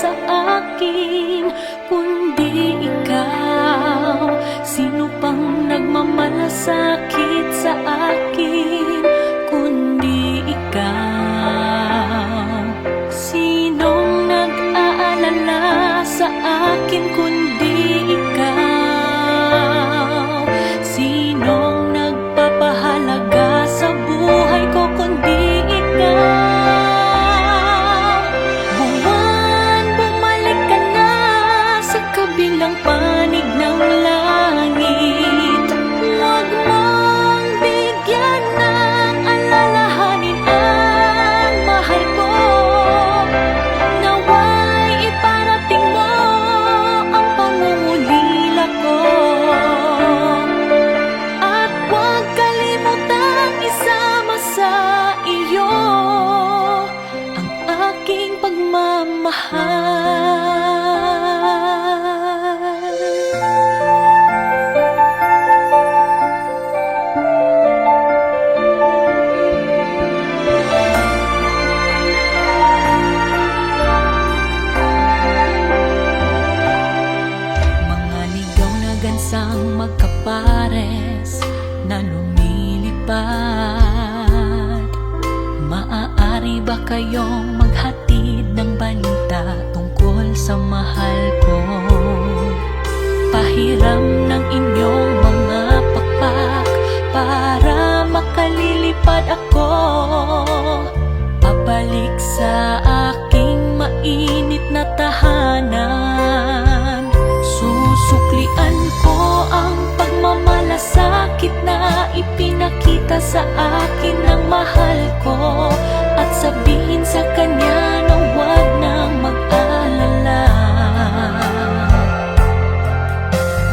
sa akin kundi ikaw? Sino pang nagmamalasakit sa akin kundi ikaw? Sinong nag-aalala sa akin kundi ikaw? Sinong nagpapahalaga sa buhay ko kundi ikaw? Buwan, bumalik ka na sa kabilang panig ng langit. Huwag mong bigyan ng alalahanin ang mahal ko. Nawa'y iparating mo ang pangungulila ko. At huwag kalimutang isama sa iyo ang aking pagmamahal. Mga ligaw na gansang magkapares na lumilipad, maaari ba kayong maghatid ng balita tungkol sa mahal ko? Pahiram ng inyong mga pakpak para makalilipad ako, pabalik sa aking mainit na tahanan. Susuklian ko ang pagmamalasakit na ipinakita sa akin ng mahal ko, at sabihin sa kanya na huwag nang mag-alala.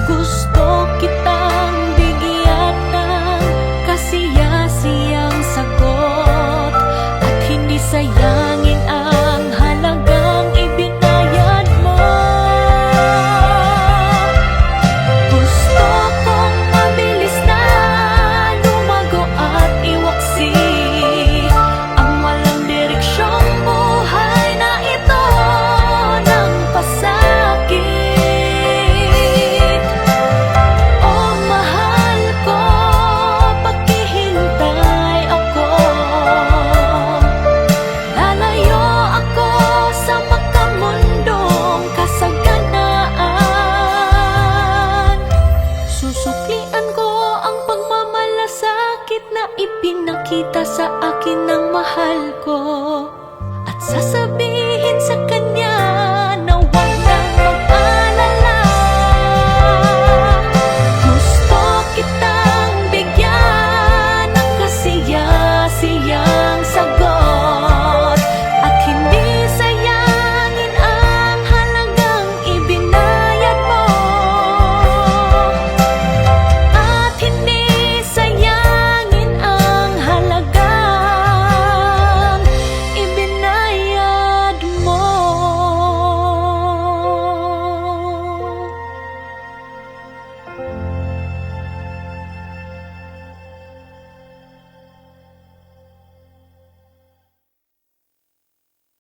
Gusto kitang bigyan ng kasiyasiyang sagot, at hindi sayangin ang halagang ibinayad mo. Gusto kong mabilis na lumago at iwaksi ang walang direksyong buhay na ito ng pasakit. Oh mahal ko, paghihintay ako. Lalayo ako sa makamundong kasaganaan. Susuklian ko ang pagmamalasakit na ipinakita sa akin ng mahal ko, at